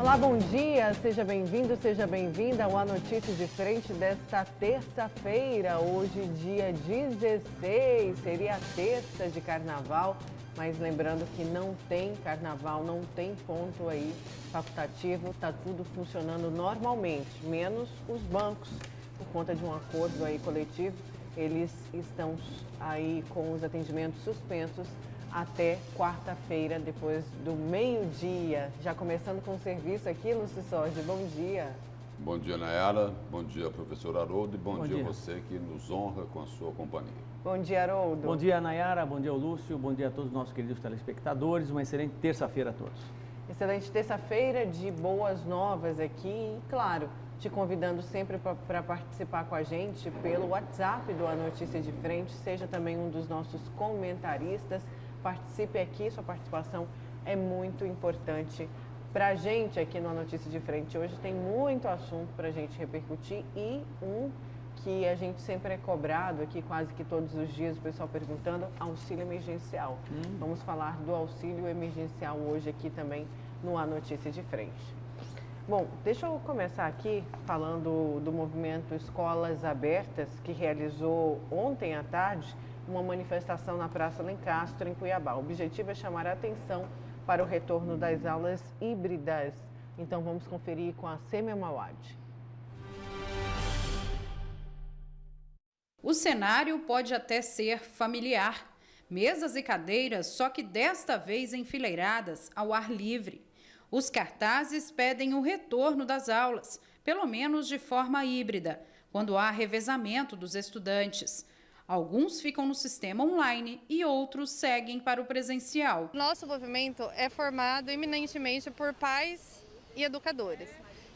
Olá, bom dia, seja bem-vindo, seja bem-vinda ao A Notícia de Frente desta terça-feira, hoje dia 16, seria a terça de carnaval, mas lembrando que não tem carnaval, não tem ponto aí facultativo, tá tudo funcionando normalmente, menos os bancos, por conta de um acordo aí coletivo, eles estão aí com os atendimentos suspensos até quarta-feira, depois do meio-dia. Já começando com o serviço aqui, Lúcio Sordi, bom dia. Bom dia, Nayara. Bom dia, professor Haroldo. E bom dia a você que nos honra com a sua companhia. Bom dia, Haroldo. Bom dia, Nayara. Bom dia, Lúcio. Bom dia a todos os nossos queridos telespectadores. Uma excelente terça-feira a todos. Excelente terça-feira de boas novas aqui e, claro, te convidando sempre para participar com a gente pelo WhatsApp do A Notícia de Frente. Seja também um dos nossos comentaristas. Participe aqui, sua participação é muito importante para a gente aqui no A Notícia de Frente. Hoje tem muito assunto para a gente repercutir e um que a gente sempre é cobrado aqui quase que todos os dias, o pessoal perguntando, auxílio emergencial. Vamos falar do auxílio emergencial hoje aqui também no A Notícia de Frente. Bom, deixa eu começar aqui falando do movimento Escolas Abertas, que realizou ontem à tarde uma manifestação na Praça Lencastre, em Cuiabá. O objetivo é chamar a atenção para o retorno das aulas híbridas. Então vamos conferir com a Sêmia Mawad. O cenário pode até ser familiar. Mesas e cadeiras, só que desta vez enfileiradas ao ar livre. Os cartazes pedem o retorno das aulas, pelo menos de forma híbrida, quando há revezamento dos estudantes. Alguns ficam no sistema online e outros seguem para o presencial. Nosso movimento é formado eminentemente por pais e educadores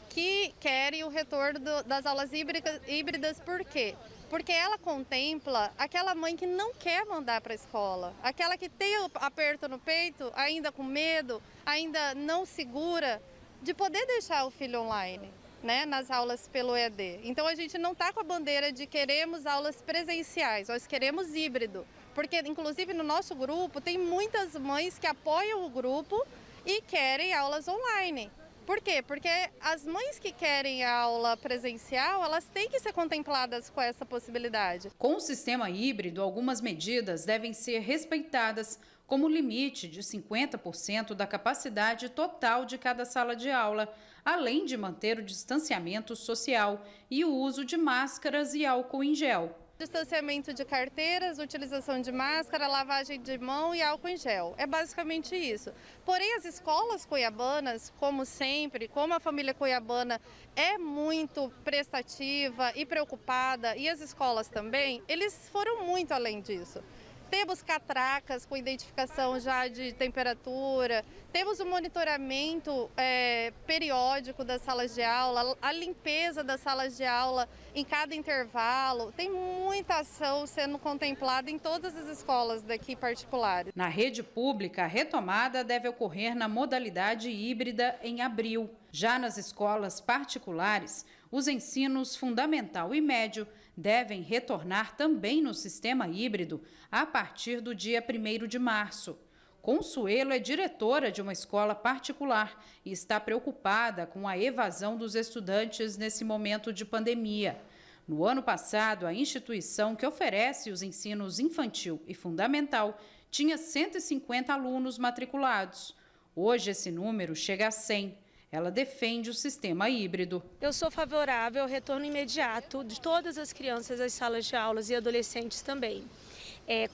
que querem o retorno das aulas híbridas. Por quê? Porque ela contempla aquela mãe que não quer mandar para a escola, aquela que tem o aperto no peito, ainda com medo, ainda não segura de poder deixar o filho online, né, nas aulas pelo EAD. Então a gente não está com a bandeira de queremos aulas presenciais, nós queremos híbrido, porque inclusive no nosso grupo tem muitas mães que apoiam o grupo e querem aulas online. Por quê? Porque as mães que querem a aula presencial, elas têm que ser contempladas com essa possibilidade. Com o sistema híbrido, algumas medidas devem ser respeitadas, como o limite de 50% da capacidade total de cada sala de aula, além de manter o distanciamento social e o uso de máscaras e álcool em gel. Distanciamento de carteiras, utilização de máscara, lavagem de mão e álcool em gel. É basicamente isso. Porém, as escolas cuiabanas, como sempre, como a família cuiabana é muito prestativa e preocupada, e as escolas também, eles foram muito além disso. Temos catracas com identificação já de temperatura, temos o monitoramento periódico das salas de aula, a limpeza das salas de aula em cada intervalo. Tem muita ação sendo contemplada em todas as escolas daqui particulares. Na rede pública, a retomada deve ocorrer na modalidade híbrida em abril. Já nas escolas particulares, os ensinos fundamental e médio devem retornar também no sistema híbrido a partir do dia 1º de março. Consuelo é diretora de uma escola particular e está preocupada com a evasão dos estudantes nesse momento de pandemia. No ano passado, a instituição que oferece os ensinos infantil e fundamental tinha 150 alunos matriculados. Hoje, esse número chega a 100. Ela defende o sistema híbrido. Eu sou favorável ao retorno imediato de todas as crianças às salas de aulas e adolescentes também.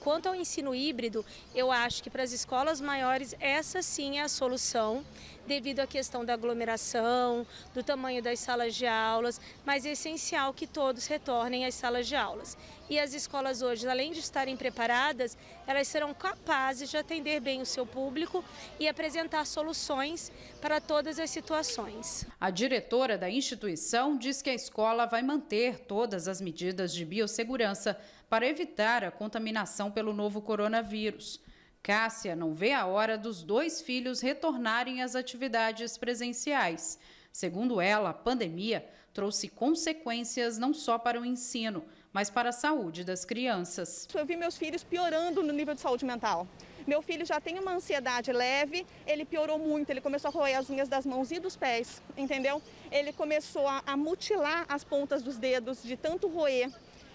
Quanto ao ensino híbrido, eu acho que para as escolas maiores essa sim é a solução, devido à questão da aglomeração, do tamanho das salas de aulas, mas é essencial que todos retornem às salas de aulas. E as escolas hoje, além de estarem preparadas, elas serão capazes de atender bem o seu público e apresentar soluções para todas as situações. A diretora da instituição diz que a escola vai manter todas as medidas de biossegurança para evitar a contaminação pelo novo coronavírus. Cássia não vê a hora dos 2 filhos retornarem às atividades presenciais. Segundo ela, a pandemia trouxe consequências não só para o ensino, mas para a saúde das crianças. Eu vi meus filhos piorando no nível de saúde mental. Meu filho já tem uma ansiedade leve, ele piorou muito, ele começou a roer as unhas das mãos e dos pés, entendeu? Ele começou a mutilar as pontas dos dedos de tanto roer,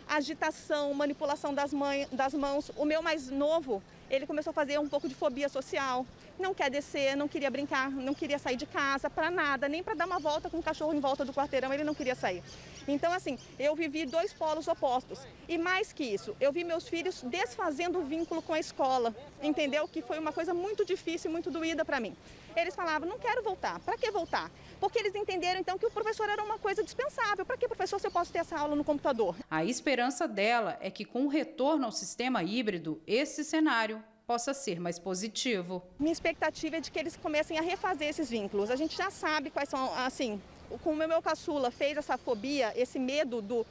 agitação, manipulação das mãos. O meu mais novo, ele começou a fazer um pouco de fobia social, não quer descer, não queria brincar, não queria sair de casa para nada, nem para dar uma volta com o cachorro em volta do quarteirão, ele não queria sair. Então, assim, eu vivi 2 polos opostos. E mais que isso, eu vi meus filhos desfazendo o vínculo com a escola, entendeu? Que foi uma coisa muito difícil, muito doída para mim. Eles falavam, não quero voltar. Para que voltar? Porque eles entenderam, então, que o professor era uma coisa dispensável. Para que, professor, se eu posso ter essa aula no computador? A esperança dela é que, com o retorno ao sistema híbrido, esse cenário possa ser mais positivo. Minha expectativa é de que eles comecem a refazer esses vínculos. A gente já sabe quais são, assim, como o meu caçula fez essa fobia, esse medo do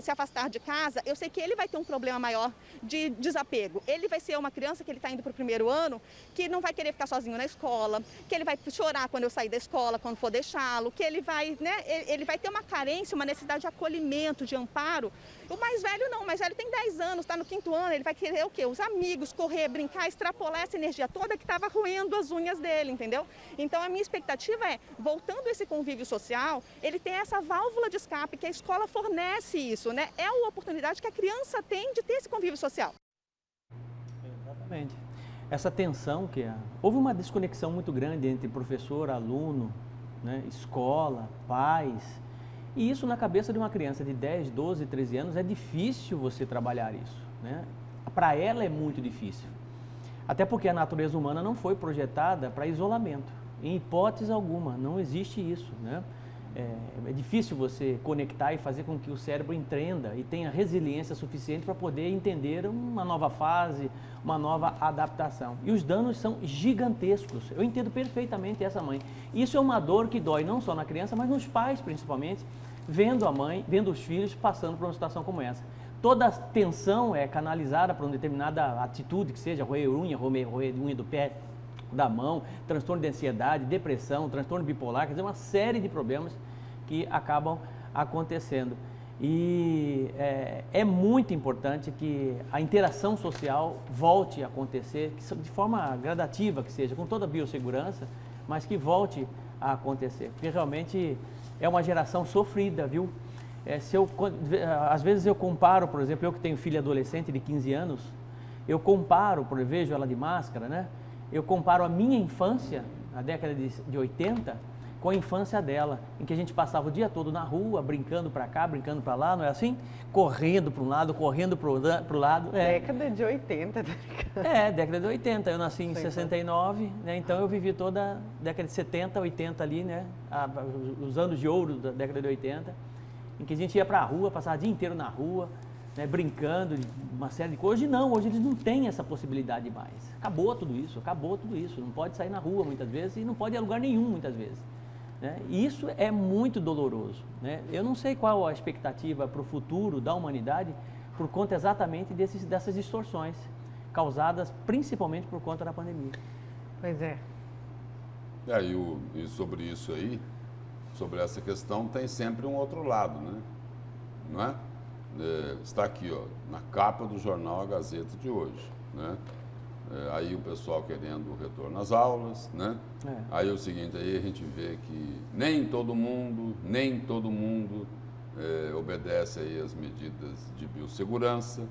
se afastar de casa, eu sei que ele vai ter um problema maior de desapego. Ele vai ser uma criança que ele está indo para o 1º ano, que não vai querer ficar sozinho na escola, que ele vai chorar quando eu sair da escola, quando for deixá-lo, que ele vai, né, ele vai ter uma carência, uma necessidade de acolhimento, de amparo. O mais velho não, o mais velho tem 10 anos, está no 5º ano, ele vai querer o quê? Os amigos, correr, brincar, extrapolar essa energia toda que estava roendo as unhas dele, entendeu? Então a minha expectativa é, voltando esse convívio social, ele tem essa válvula de escape que a escola fornece isso, né? É a oportunidade que a criança tem de ter esse convívio social. Exatamente. Essa tensão houve uma desconexão muito grande entre professor, aluno, né, escola, pais. E isso na cabeça de uma criança de 10, 12, 13 anos é difícil você trabalhar isso, né? Para ela é muito difícil. Até porque a natureza humana não foi projetada para isolamento. Em hipótese alguma, não existe isso, né? É difícil você conectar e fazer com que o cérebro entenda e tenha resiliência suficiente para poder entender uma nova fase, uma nova adaptação. E os danos são gigantescos. Eu entendo perfeitamente essa mãe. Isso é uma dor que dói não só na criança, mas nos pais principalmente, vendo a mãe, vendo os filhos passando por uma situação como essa. Toda a tensão é canalizada para uma determinada atitude, que seja roer unha, roer unha do pé, da mão, transtorno de ansiedade, depressão, transtorno bipolar, quer dizer, uma série de problemas que acabam acontecendo. E é muito importante que a interação social volte a acontecer, de forma gradativa que seja, com toda a biossegurança, mas que volte a acontecer, porque realmente é uma geração sofrida, viu? Às vezes eu comparo, por exemplo, eu que tenho filha adolescente de 15 anos, eu comparo, vejo ela de máscara, né? Eu comparo a minha infância, na década de 80, com a infância dela, em que a gente passava o dia todo na rua, brincando para cá, brincando para lá, não é assim? Correndo para um lado, correndo para o lado. Década de 80. Década de 80. Eu nasci em 69, né? Então eu vivi toda a década de 70, 80 ali, né? Os anos de ouro da década de 80, em que a gente ia para a rua, passava o dia inteiro na rua, né, brincando, uma série de coisas. Hoje não, hoje eles não têm essa possibilidade mais. Acabou tudo isso, não pode sair na rua muitas vezes e não pode ir a lugar nenhum muitas vezes, né? E isso é muito doloroso, né? Eu não sei qual a expectativa para o futuro da humanidade por conta exatamente dessas distorções causadas principalmente por conta da pandemia. Pois é. E sobre isso aí, sobre essa questão, tem sempre um outro lado, né? Não é? Está aqui, ó, na capa do jornal A Gazeta de hoje, né? Aí o pessoal querendo o retorno às aulas, né? Aí é o seguinte, aí a gente vê que nem todo mundo obedece aí as medidas de biossegurança.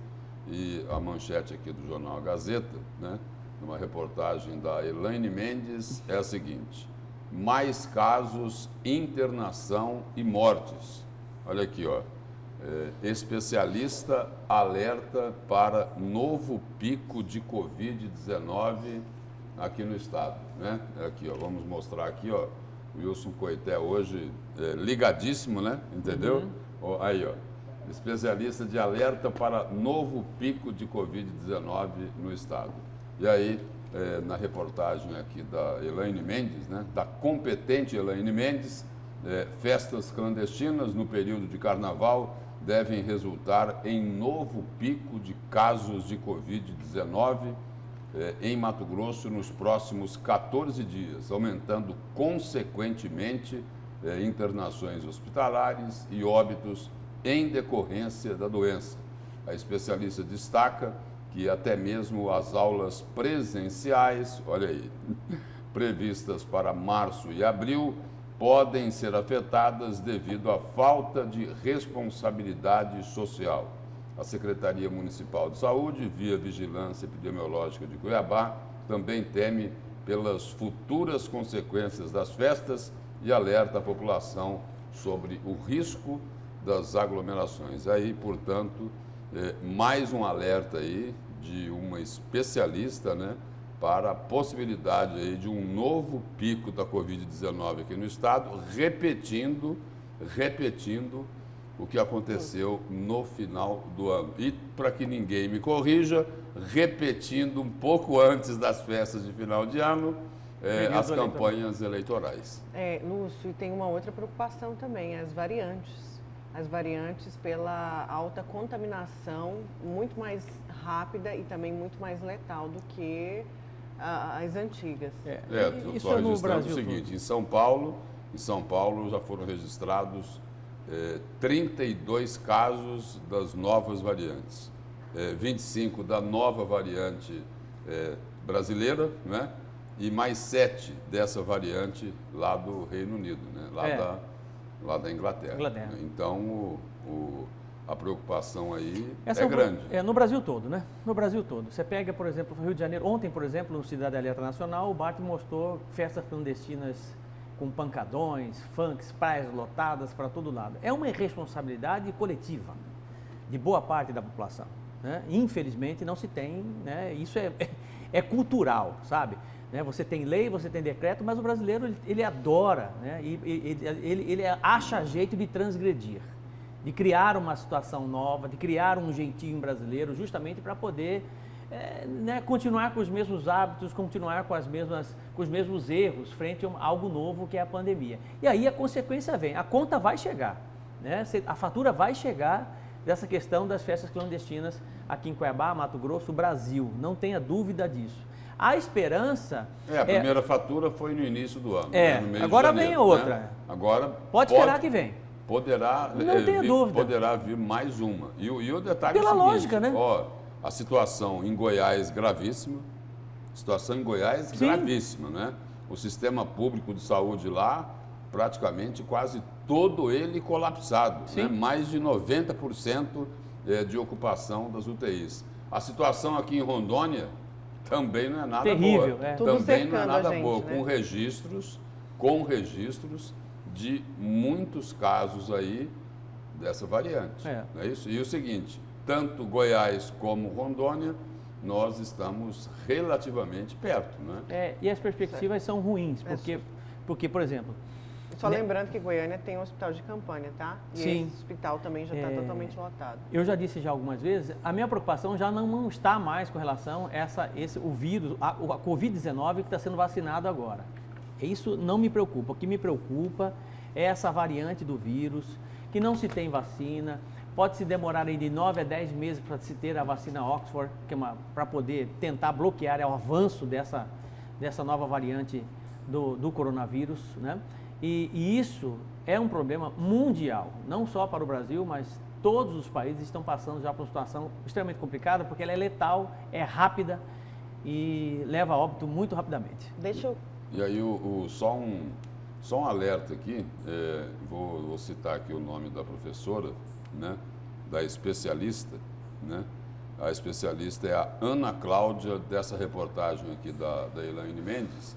E a manchete aqui do jornal A Gazeta, né? Numa reportagem da Elaine Mendes, é a seguinte: mais casos, internação e mortes. Olha aqui, ó. Especialista alerta para novo pico de Covid-19 aqui no estado, né? Aqui, ó, vamos mostrar aqui, ó, o Wilson Coité hoje ligadíssimo, né? Entendeu? Aí, ó, especialista de alerta para novo pico de Covid-19 no estado. E aí, na reportagem aqui da Elaine Mendes, né? Da competente Elaine Mendes, festas clandestinas no período de carnaval devem resultar em novo pico de casos de Covid-19 em Mato Grosso nos próximos 14 dias, aumentando consequentemente internações hospitalares e óbitos em decorrência da doença. A especialista destaca que até mesmo as aulas presenciais, olha aí, previstas para março e abril, podem ser afetadas devido à falta de responsabilidade social. A Secretaria Municipal de Saúde, via Vigilância Epidemiológica de Cuiabá, também teme pelas futuras consequências das festas e alerta a população sobre o risco das aglomerações. Aí, portanto, mais um alerta aí de uma especialista, né, para a possibilidade aí de um novo pico da Covid-19 aqui no estado, repetindo o que aconteceu no final do ano. E, para que ninguém me corrija, repetindo um pouco antes das festas de final de ano, as campanhas eleitorais. Lúcio, e tem uma outra preocupação também, as variantes. As variantes pela alta contaminação, muito mais rápida e também muito mais letal do que as antigas. Isso só é no registrando Brasil o seguinte, todo. em São Paulo já foram registrados 32 casos das novas variantes, 25 da nova variante brasileira, né? E mais 7 dessa variante lá do Reino Unido, né? Lá da Inglaterra. Né? Então, a preocupação aí é grande. No Brasil todo, né? No Brasil todo. Você pega, por exemplo, o Rio de Janeiro. Ontem, por exemplo, no Cidade Alerta Nacional, o BART mostrou festas clandestinas com pancadões, funks, praias lotadas para todo lado. É uma irresponsabilidade coletiva de boa parte da população, né? Infelizmente, não se tem, né? Isso é cultural, sabe? Você tem lei, você tem decreto, mas o brasileiro, ele adora, né? Ele acha jeito de transgredir, de criar uma situação nova, de criar um jeitinho brasileiro, justamente para poder continuar com os mesmos hábitos, continuar com os mesmos erros frente a algo novo que é a pandemia. E aí a consequência vem, a conta vai chegar, né? A fatura vai chegar dessa questão das festas clandestinas aqui em Cuiabá, Mato Grosso, Brasil, não tenha dúvida disso. A esperança... A primeira fatura foi no início do ano. No mês agora de janeiro, vem outra. Né? Agora pode esperar que vem. Não tenha dúvida. Poderá vir mais uma. E o detalhe Pela é o seguinte, lógica, né? A situação em Goiás gravíssima. Gravíssima, né? O sistema público de saúde lá, praticamente quase todo ele colapsado. Né? Mais de 90% de ocupação das UTIs. A situação aqui em Rondônia também não é nada terrível, boa. Tudo Também não é nada gente, boa, né? com registros de muitos casos aí dessa variante. Não é isso? E o seguinte, tanto Goiás como Rondônia, nós estamos relativamente perto, né? E as perspectivas são ruins, porque, por exemplo... Só lembrando que Goiânia tem um hospital de campanha, tá? E esse hospital também já está totalmente lotado. Eu já disse já algumas vezes, a minha preocupação já não está mais com relação a o vírus, a Covid-19 que está sendo vacinado agora. Isso não me preocupa. O que me preocupa é essa variante do vírus, que não se tem vacina, pode se demorar aí de 9 a 10 meses para se ter a vacina Oxford, que é para poder tentar bloquear o avanço dessa nova variante do coronavírus, né? E isso é um problema mundial, não só para o Brasil, mas todos os países estão passando já por uma situação extremamente complicada, porque ela é letal, é rápida e leva a óbito muito rapidamente. E aí, só um alerta aqui, vou citar aqui o nome da professora, né, da especialista, né? A especialista é a Ana Cláudia, dessa reportagem aqui da Elaine Mendes.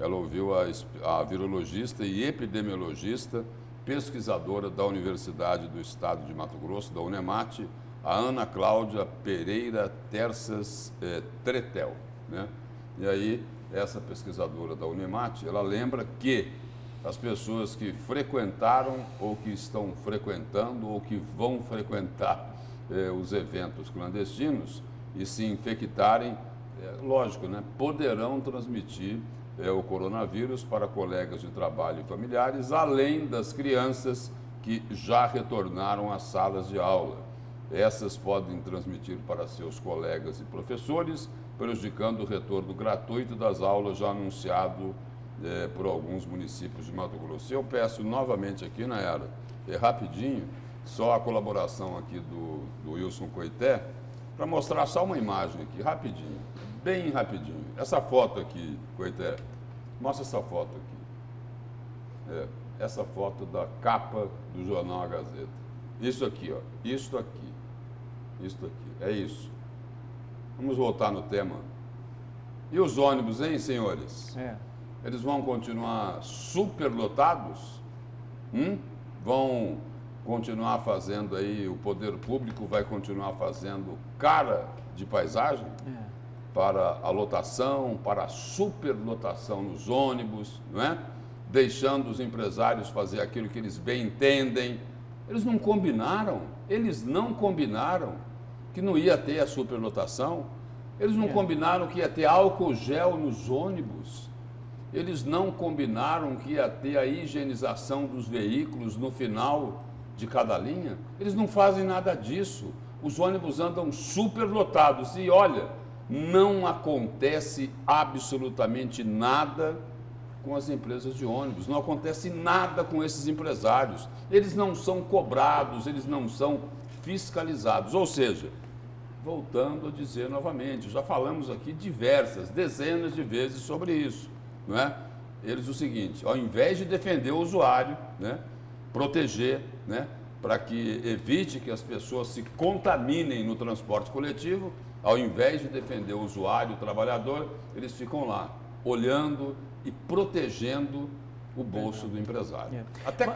Ela ouviu a virologista e epidemiologista, pesquisadora da Universidade do Estado de Mato Grosso, da UNEMAT, a Ana Cláudia Pereira Terças Tretel, né? E aí, essa pesquisadora da UNEMAT, ela lembra que as pessoas que frequentaram ou que estão frequentando ou que vão frequentar os eventos clandestinos e se infectarem, lógico, né, poderão transmitir o coronavírus para colegas de trabalho e familiares, além das crianças que já retornaram às salas de aula. Essas podem transmitir para seus colegas e professores, prejudicando o retorno gratuito das aulas já anunciado por alguns municípios de Mato Grosso. Eu peço novamente aqui, Nayara, rapidinho, só a colaboração aqui do Wilson Coité, para mostrar só uma imagem aqui, rapidinho, bem rapidinho. Essa foto aqui, Coité, mostra essa foto aqui. Essa foto da capa do jornal A Gazeta. Isso aqui, ó, isto aqui, é isso. Vamos voltar no tema. E os ônibus, hein, senhores? Eles vão continuar superlotados? Vão continuar fazendo aí, o poder público vai continuar fazendo cara de paisagem para a lotação, para a superlotação nos ônibus, não é? Deixando os empresários fazer aquilo que eles bem entendem. Eles não combinaram que não ia ter a superlotação, eles não combinaram que ia ter álcool gel nos ônibus, eles não combinaram que ia ter a higienização dos veículos no final de cada linha, eles não fazem nada disso. Os ônibus andam superlotados e olha, não acontece absolutamente nada com as empresas de ônibus, não acontece nada com esses empresários, eles não são cobrados, eles não são fiscalizados, ou seja, voltando a dizer novamente, já falamos aqui dezenas de vezes sobre isso, não é? Eles o seguinte, ao invés de defender o usuário, né, proteger, né, para que evite que as pessoas se contaminem no transporte coletivo, ao invés de defender o usuário, o trabalhador, eles ficam lá, olhando e protegendo o bolso do empresário. Até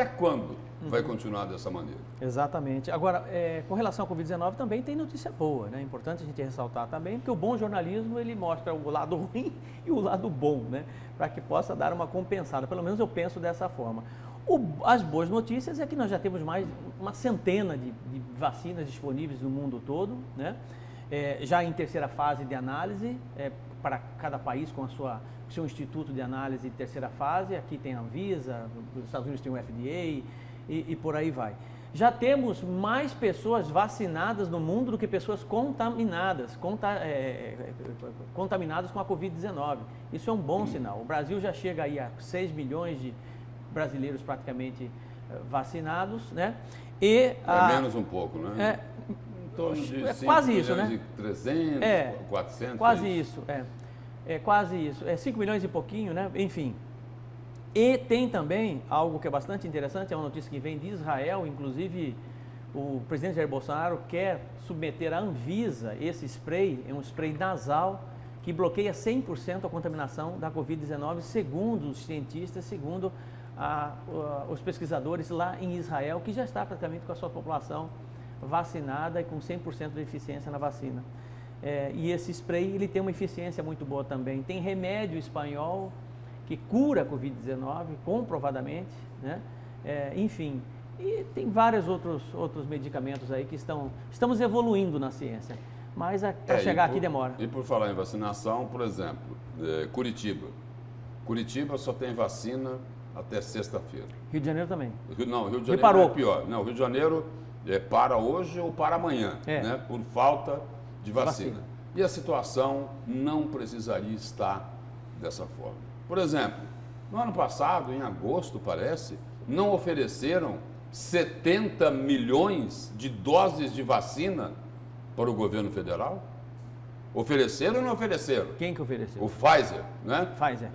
quando vai continuar dessa maneira? Exatamente. Agora, com relação ao Covid-19 também tem notícia boa, né? É importante a gente ressaltar também, porque o bom jornalismo ele mostra o lado ruim e o lado bom, né? Para que possa dar uma compensada, pelo menos eu penso dessa forma. As boas notícias é que nós já temos mais uma centena de vacinas disponíveis no mundo todo, né? Já em terceira fase de análise, para cada país com o seu instituto de análise de terceira fase, aqui tem a Anvisa, nos Estados Unidos tem o FDA e por aí vai. Já temos mais pessoas vacinadas no mundo do que pessoas contaminadas com a Covid-19. Isso é um bom sinal. O Brasil já chega aí a 6 milhões de brasileiros praticamente vacinados, né? Menos um pouco, né? Em torno de 5 quase milhões isso, né? e 300, 400. Quase isso, quase isso. 5 milhões e pouquinho, né? Enfim. E tem também algo que é bastante interessante, é uma notícia que vem de Israel, inclusive o presidente Jair Bolsonaro quer submeter à Anvisa esse spray, é um spray nasal que bloqueia 100% a contaminação da Covid-19, segundo os cientistas, segundo os pesquisadores lá em Israel, que já está praticamente com a sua população vacinada e com 100% de eficiência na vacina. E esse spray ele tem uma eficiência muito boa também. Tem remédio espanhol que cura a Covid-19, comprovadamente, né? Enfim, e tem vários outros medicamentos aí que estamos evoluindo na ciência, mas para chegar aqui demora. E por falar em vacinação, por exemplo, Curitiba só tem vacina até sexta-feira. Rio de Janeiro também. Não, Rio de Janeiro é pior. Não, Rio de Janeiro para hoje ou para amanhã, né? Por falta de vacina. E a situação não precisaria estar dessa forma. Por exemplo, no ano passado, em agosto, parece, não ofereceram 70 milhões de doses de vacina para o governo federal? Ofereceram ou não ofereceram? Quem que ofereceu? O Pfizer, né? Pfizer.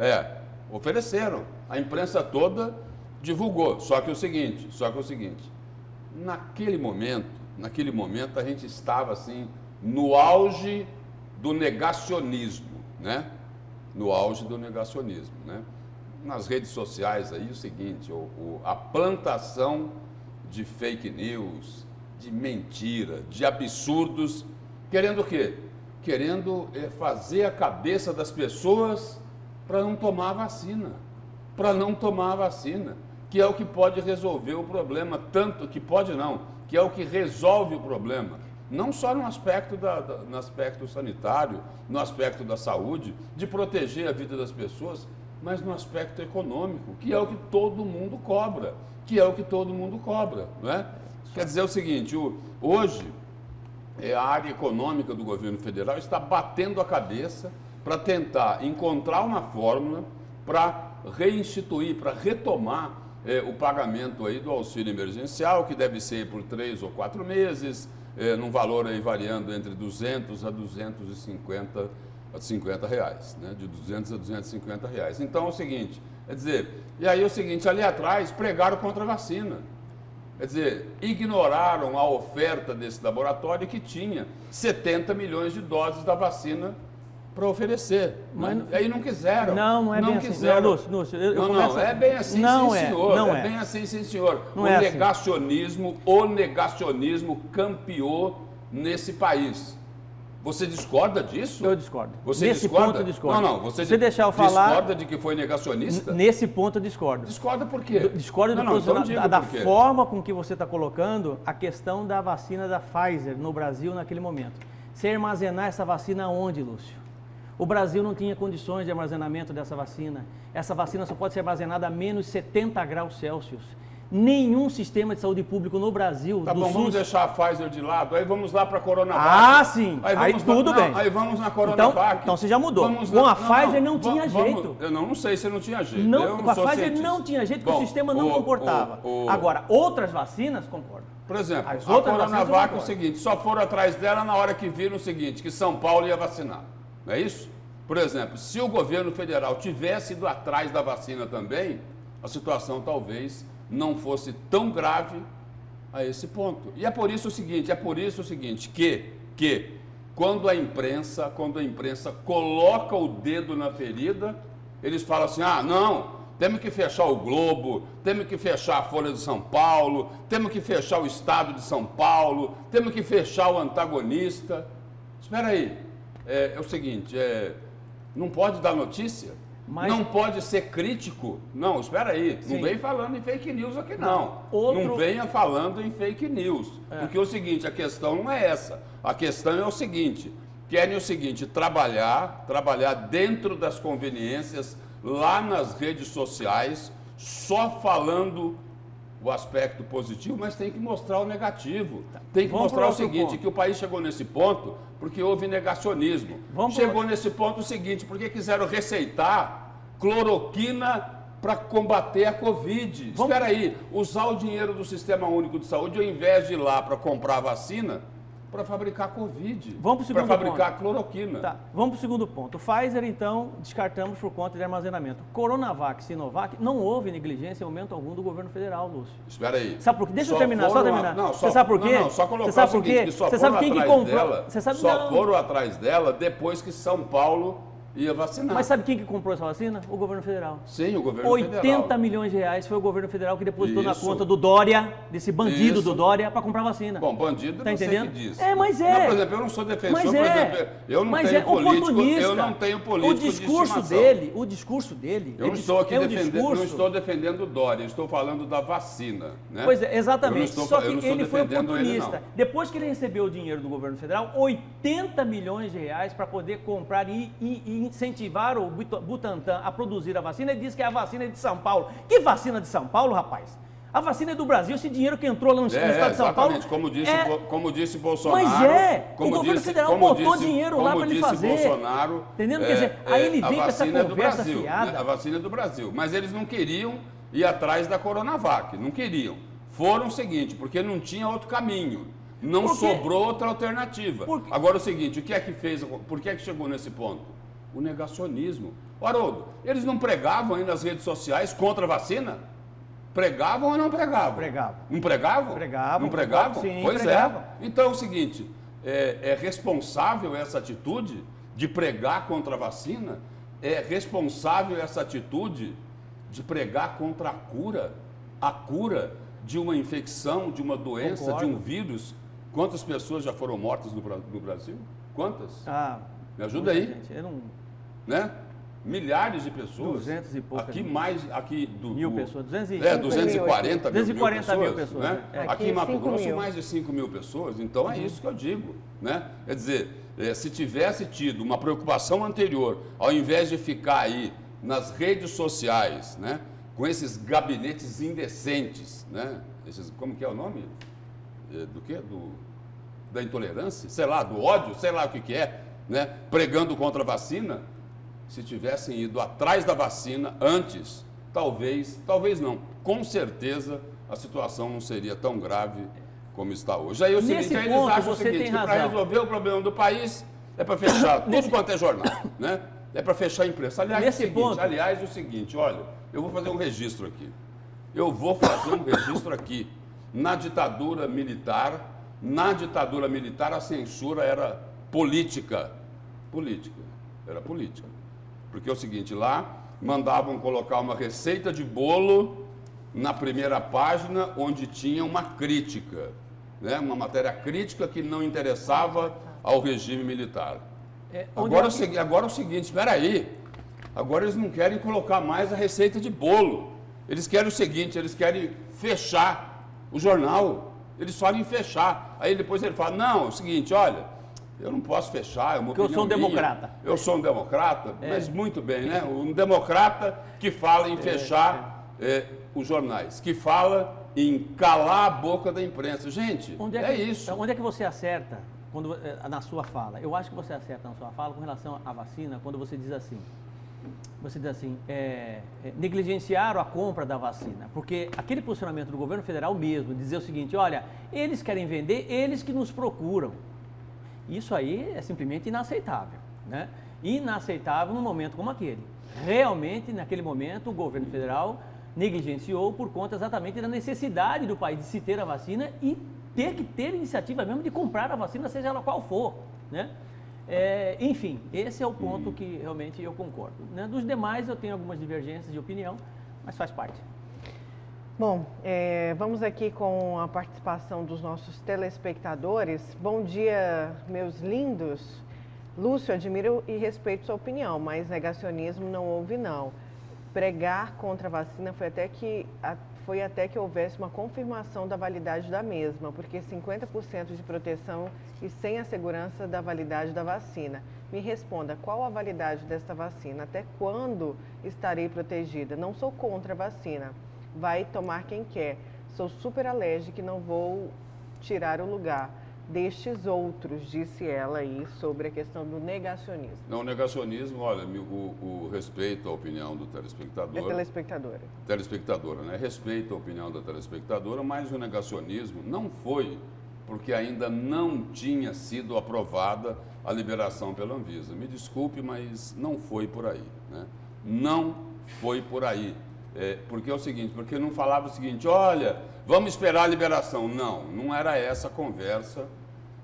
Ofereceram. A imprensa toda divulgou. Só que é o seguinte, naquele momento a gente estava assim, no auge do negacionismo, né? No auge do negacionismo, né? Nas redes sociais aí o seguinte, a plantação de fake news, de mentira, de absurdos, querendo o quê? Querendo fazer a cabeça das pessoas para não tomar vacina, que é o que pode resolver o problema, tanto que pode não, que é o que resolve o problema. Não só no aspecto, no aspecto sanitário, no aspecto da saúde, de proteger a vida das pessoas, mas no aspecto econômico, que é o que todo mundo cobra, não é? Quer dizer o seguinte, hoje a área econômica do governo federal está batendo a cabeça para tentar encontrar uma fórmula para reinstituir, para retomar o pagamento aí do auxílio emergencial, que deve ser por 3 ou 4 meses, num valor aí variando entre 200 a 250 reais, né? De 200 a 250 reais. Então é o seguinte, quer dizer, e aí é o seguinte, ali atrás pregaram contra a vacina. Quer dizer, ignoraram a oferta desse laboratório que tinha 70 milhões de doses da vacina para oferecer. Mas né? E aí não quiseram. Não é bem quiseram. assim. Lúcio, eu não, começo... é bem assim, não sim, é, senhor. Não é bem assim, sim, senhor. Não O é negacionismo campeou nesse país. Você discorda disso? Eu discordo. Você Nesse discorda? ponto eu discordo. Não, você deixar eu falar... discorda de que foi negacionista? Nesse ponto eu discordo. Discorda por quê? Discordo do da forma com que você está colocando a questão da vacina da Pfizer no Brasil naquele momento. Você armazenar essa vacina onde, Lúcio? O Brasil não tinha condições de armazenamento dessa vacina. Essa vacina só pode ser armazenada a menos 70 graus Celsius. Nenhum sistema de saúde público no Brasil... Tá bom, vamos deixar a Pfizer de lado, aí vamos lá para a Coronavac. Ah, sim, aí tudo bem. Aí vamos na Coronavac. Então você já mudou. Com a Pfizer não tinha jeito. Eu não sei se não tinha jeito. Com a Pfizer não tinha jeito, porque o sistema não comportava. Agora, outras vacinas, concordo. Por exemplo, a Coronavac é o seguinte, só foram atrás dela na hora que viram o seguinte, que São Paulo ia vacinar. Não é isso? Por exemplo, se o governo federal tivesse ido atrás da vacina também, a situação talvez não fosse tão grave a esse ponto. E é por isso o seguinte, que quando a imprensa coloca o dedo na ferida, eles falam assim, não, temos que fechar o Globo, temos que fechar a Folha de São Paulo, temos que fechar o Estado de São Paulo, temos que fechar o antagonista. Espera aí, é o seguinte, não pode dar notícia? Não pode ser crítico? Não, espera aí, não vem falando em fake news aqui não. Não venha falando em fake news. Porque é o seguinte, a questão não é essa. A questão é o seguinte, querem o seguinte, trabalhar dentro das conveniências, lá nas redes sociais, só falando o aspecto positivo, mas tem que mostrar o negativo. Tem que mostrar o seguinte, que o país chegou nesse ponto porque houve negacionismo. Chegou nesse ponto o seguinte, porque quiseram receitar cloroquina para combater a Covid. Espera aí, usar o dinheiro do Sistema Único de Saúde, ao invés de ir lá para comprar a vacina, para fabricar Covid, para fabricar cloroquina. Tá. Vamos para o segundo ponto. O Pfizer, então, descartamos por conta de armazenamento. Coronavac, Sinovac, não houve negligência em momento algum do governo federal, Lúcio. Espera aí. Sabe por quê? Deixa eu terminar, só terminar. Você sabe por quê? Não, só colocar o seguinte, que só foram atrás dela, foram atrás dela depois que São Paulo ia vacinar. Mas sabe quem que comprou essa vacina? O governo federal. Sim, o governo federal. 80 milhões de reais foi o governo federal que depositou na conta do Dória, desse bandido do Dória, para comprar vacina. Bom, bandido tá você entendendo? Que diz. Mas é. Não, por exemplo, eu não sou defensor, por exemplo, eu não tenho político, eu não tenho político o discurso dele, eu não estou aqui não estou defendendo o Dória, eu estou falando da vacina, né? Pois é, exatamente. Só que ele foi Ele, oportunista. Depois que ele recebeu o dinheiro do governo federal, 80 milhões de reais para poder comprar e incentivar o Butantan a produzir a vacina, ele diz que a vacina é de São Paulo. Que vacina de São Paulo, rapaz? A vacina é do Brasil, esse dinheiro que entrou lá no estado de São Paulo... Como disse Bolsonaro... Mas o governo federal botou dinheiro lá para ele fazer. Bolsonaro, entendendo? Quer dizer, aí ele vem com essa conversa fiada. Né? A vacina é do Brasil, mas eles não queriam ir atrás da Coronavac, não queriam. Foram o seguinte, porque não tinha outro caminho, não sobrou outra alternativa. Agora o seguinte, o que é que fez, por que é que chegou nesse ponto? O negacionismo. Haroldo, eles não pregavam aí nas redes sociais contra a vacina? Pregavam ou não pregavam? Pregavam. Não pregavam? Pregavam. Não pregavam? Sim, pois pregavam. Então é o seguinte, é responsável essa atitude de pregar contra a vacina? É responsável essa atitude de pregar contra a cura de uma infecção, de uma doença, Concordo. de um vírus? Quantas pessoas já foram mortas no Brasil? Quantas? Me ajuda aí. Gente, eu não... Né? Milhares de pessoas. 200 e poucas. Mil pessoas. 240 mil pessoas. Né? Aqui em Mato Grosso, mais de 5 mil pessoas. Então é isso que eu digo. Né? Quer dizer, se tivesse tido uma preocupação anterior, ao invés de ficar aí nas redes sociais, né? Com esses gabinetes indecentes, né? Como que é o nome? Do quê? Da intolerância? Sei lá, do ódio? Sei lá o que é. Né? Pregando contra a vacina, se tivessem ido atrás da vacina antes, talvez não, com certeza a situação não seria tão grave como está hoje. Aí é o seguinte, Nesse aí eles ponto, acham o você seguinte, tem que para razão. resolver o problema do país é para fechar tudo quanto é jornal, né? É para fechar a imprensa. Aliás, Nesse ponto- é o seguinte, olha, eu vou fazer um registro aqui. Eu vou fazer um registro aqui. Na ditadura militar, a censura era política. Era política. Porque é o seguinte, lá mandavam colocar uma receita de bolo na primeira página, onde tinha uma crítica, né? Uma matéria crítica que não interessava ao regime militar. Agora é o seguinte, espera aí. Agora eles não querem colocar mais a receita de bolo. Eles querem o seguinte, eles querem fechar o jornal. Eles falam em fechar. Aí depois ele fala, não, é o seguinte, olha, eu não posso fechar, é uma Porque eu sou um opinião minha. democrata. Eu sou um democrata, mas muito bem, né? Um democrata que fala em fechar os jornais, que fala em calar a boca da imprensa. Gente, isso. Então, onde é que você acerta na sua fala? Eu acho que você acerta na sua fala com relação à vacina, quando você diz assim, negligenciaram a compra da vacina, porque aquele posicionamento do governo federal mesmo, dizer o seguinte, olha, eles querem vender, eles que nos procuram. Isso aí é simplesmente inaceitável, né? Inaceitável num momento como aquele. Realmente, naquele momento, o governo federal negligenciou por conta exatamente da necessidade do país de se ter a vacina e ter que ter iniciativa mesmo de comprar a vacina, seja ela qual for, né? Enfim, esse é o ponto que realmente eu concordo, né? Dos demais eu tenho algumas divergências de opinião, mas faz parte. Bom, vamos aqui com a participação dos nossos telespectadores. Bom dia, meus lindos. Lúcio, admiro e respeito sua opinião, mas negacionismo não houve, não. Pregar contra a vacina foi até que houvesse uma confirmação da validade da mesma, porque 50% de proteção e sem a segurança da validade da vacina. Me responda, qual a validade desta vacina? Até quando estarei protegida? Não sou contra a vacina. Vai tomar quem quer. Sou super alérgica e não vou tirar o lugar destes outros, disse ela aí sobre a questão do negacionismo. Não, negacionismo, olha, o respeito à opinião do telespectador. É telespectadora. Telespectadora, né? Respeito à opinião da telespectadora, mas o negacionismo não foi porque ainda não tinha sido aprovada a liberação pela Anvisa. Me desculpe, mas não foi por aí, né? Não foi por aí. Porque é o seguinte, porque não falava o seguinte, olha, vamos esperar a liberação. Não era essa a conversa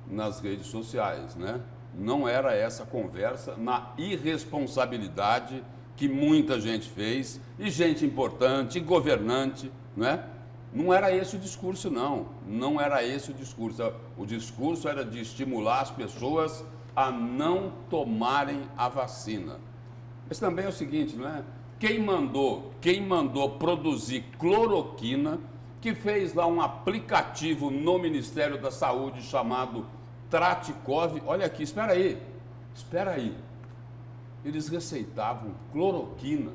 nas redes sociais, né? Não era essa a conversa na irresponsabilidade que muita gente fez, e gente importante, e governante, né? Não era esse o discurso, não era esse o discurso. O discurso era de estimular as pessoas a não tomarem a vacina. Mas também é o seguinte, não é? Quem mandou produzir cloroquina, que fez lá um aplicativo no Ministério da Saúde chamado Tratikov. Olha aqui, espera aí. Eles receitavam cloroquina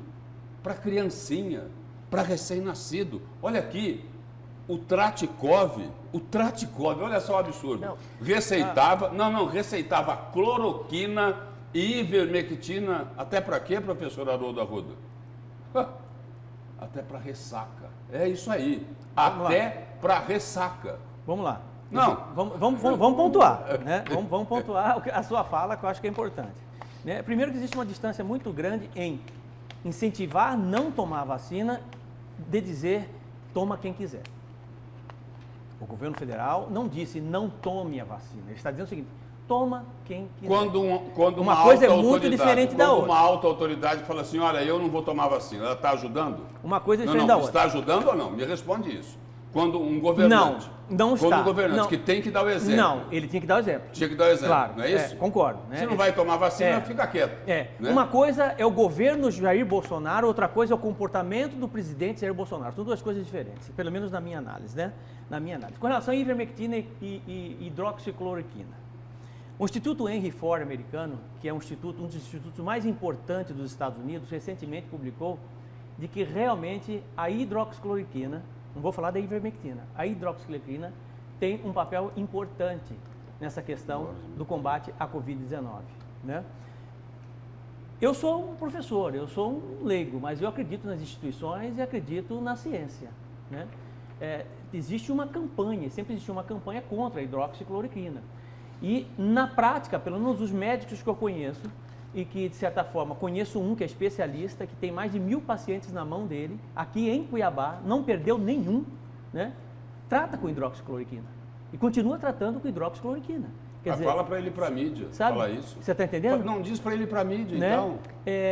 para criancinha, para recém-nascido. Olha aqui, o Tratikov, olha só o absurdo. Receitava cloroquina e ivermectina, até para quê, professor Haroldo Arruda? Até para ressaca. É isso aí. Até para ressaca. Vamos lá. Não. Vamos pontuar, né? Vamos pontuar a sua fala, que eu acho que é importante. Né? Primeiro que existe uma distância muito grande em incentivar não tomar a vacina de dizer toma quem quiser. O governo federal não disse não tome a vacina. Ele está dizendo o seguinte, toma quem quiser. Quando uma coisa é muito diferente da outra. Uma alta autoridade fala assim, olha, eu não vou tomar vacina, ela está ajudando? Uma coisa é diferente da outra. Está ajudando ou não? Me responde isso. Quando um governante... Não está. Quando um governante que tem que dar o exemplo. Não, ele tinha que dar o exemplo. Tinha que dar o exemplo, claro, não é isso? Concordo. Né? Se não vai tomar vacina, fica quieto. Né? Uma coisa é o governo Jair Bolsonaro, outra coisa é o comportamento do presidente Jair Bolsonaro. São duas coisas diferentes, pelo menos na minha análise, né? Na minha análise. Com relação a ivermectina e hidroxicloroquina. O Instituto Henry Ford americano, que é um dos institutos mais importantes dos Estados Unidos, recentemente publicou de que realmente a hidroxicloroquina, não vou falar da ivermectina, a hidroxicloroquina tem um papel importante nessa questão do combate à Covid-19, né? Eu sou um professor, eu sou um leigo, mas eu acredito nas instituições e acredito na ciência, né? existe uma campanha, sempre existe uma campanha contra a hidroxicloroquina. E na prática, pelo menos os médicos que eu conheço, e que de certa forma conheço um que é especialista, que tem mais de 1000 pacientes na mão dele, aqui em Cuiabá, não perdeu nenhum, né? Trata com hidroxicloroquina. E continua tratando com hidroxicloroquina. Quer dizer, fala para ele ir para a mídia, sabe, fala isso. Você está entendendo? Não diz para ele ir para a mídia, né? então.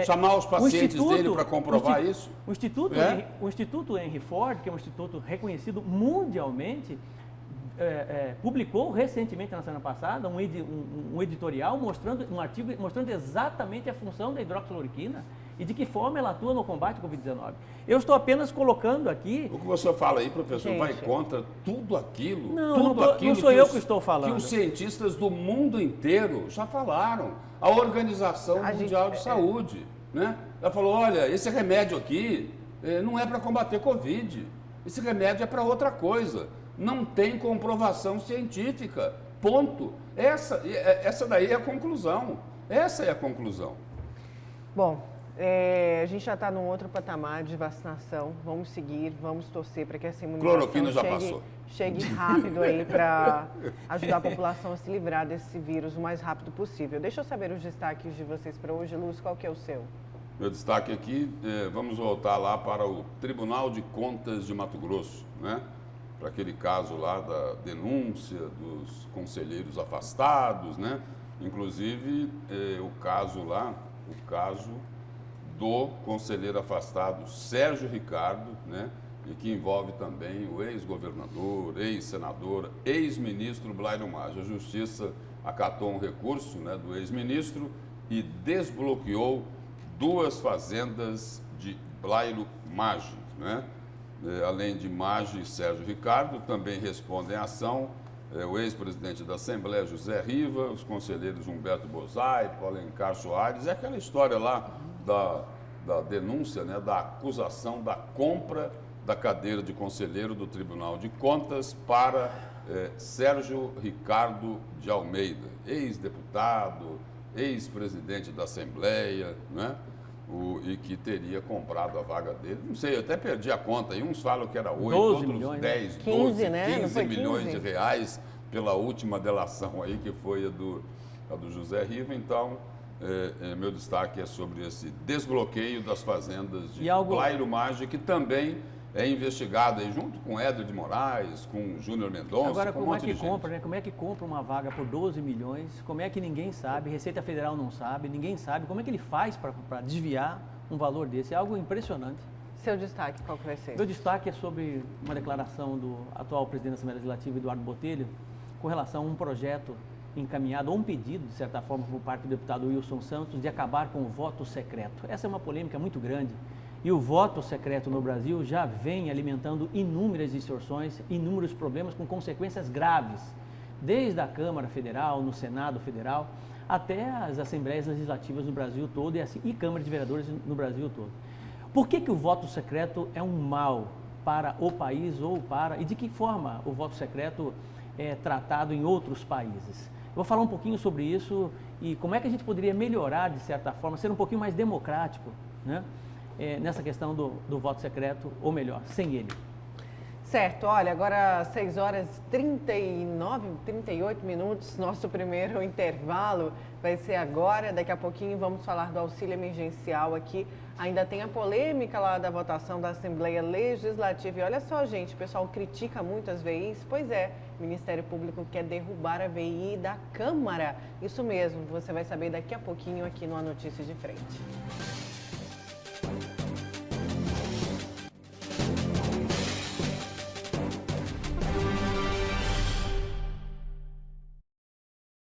Chamar os pacientes dele para comprovar isso. O Instituto Henry Ford, que é um instituto reconhecido mundialmente, publicou recentemente, na semana passada, um editorial mostrando, um artigo mostrando exatamente a função da hidroxicloroquina e de que forma ela atua no combate ao Covid-19. Eu estou apenas colocando aqui... O que você fala aí, professor, vai contra tudo aquilo. Não sou eu que estou falando. Que os cientistas do mundo inteiro já falaram. A Organização Mundial de Saúde, né? Ela falou, olha, esse remédio aqui não é para combater Covid. Esse remédio é para outra coisa. Não tem comprovação científica. Ponto. Essa daí é a conclusão. Essa é a conclusão. Bom, a gente já está num outro patamar de vacinação. Vamos seguir, vamos torcer para que essa imunização chegue rápido aí para ajudar a população a se livrar desse vírus o mais rápido possível. Deixa eu saber os destaques de vocês para hoje. Lúcio, qual que é o seu? Meu destaque aqui, vamos voltar lá para o Tribunal de Contas de Mato Grosso, né? Para aquele caso lá da denúncia dos conselheiros afastados, né? Inclusive, o caso do conselheiro afastado Sérgio Ricardo, né? E que envolve também o ex-governador, ex-senador, ex-ministro Blairo Maggi. A Justiça acatou um recurso, né, do ex-ministro e desbloqueou 2 fazendas de Blairo Maggi, né? Além de Maggi e Sérgio Ricardo, também respondem à ação o ex-presidente da Assembleia, José Riva, os conselheiros Humberto Bozai, Alencar Soares. É aquela história lá da denúncia, né, da acusação da compra da cadeira de conselheiro do Tribunal de Contas para Sérgio Ricardo de Almeida, ex-deputado, ex-presidente da Assembleia, né? E que teria comprado a vaga dele. Não sei, eu até perdi a conta. E uns falam que era 8, outros milhões, 10, 15, 12, né? 15 milhões de reais pela última delação aí, que foi a do José Riva. Então, meu destaque é sobre esse desbloqueio das fazendas de Blairo Maggi, que também é investigado aí junto com Éder de Moraes, com Júnior Mendonça. Agora, com como é que compra, né? Como é que compra uma vaga por 12 milhões? Como é que ninguém sabe? Receita Federal não sabe, ninguém sabe. Como é que ele faz para desviar um valor desse? É algo impressionante. Seu destaque, qual que vai ser? Meu destaque é sobre uma declaração do atual presidente da Assembleia Legislativa, Eduardo Botelho, com relação a um projeto encaminhado, ou um pedido, de certa forma, por parte do deputado Wilson Santos, de acabar com o voto secreto. Essa é uma polêmica muito grande. E o voto secreto no Brasil já vem alimentando inúmeras distorções, inúmeros problemas com consequências graves, desde a Câmara Federal, no Senado Federal, até as Assembleias Legislativas no Brasil todo e Câmara de Vereadores no Brasil todo. Por que o voto secreto é um mal para o país e de que forma o voto secreto é tratado em outros países? Eu vou falar um pouquinho sobre isso e como é que a gente poderia melhorar, de certa forma, ser um pouquinho mais democrático, né? Nessa questão do voto secreto, ou melhor, sem ele. Certo, olha, agora 6 horas 38 minutos, nosso primeiro intervalo vai ser agora, daqui a pouquinho vamos falar do auxílio emergencial aqui. Ainda tem a polêmica lá da votação da Assembleia Legislativa. E olha só, gente, o pessoal critica muito as VIs. Pois é, o Ministério Público quer derrubar a VI da Câmara. Isso mesmo, você vai saber daqui a pouquinho aqui no A Notícia de Frente.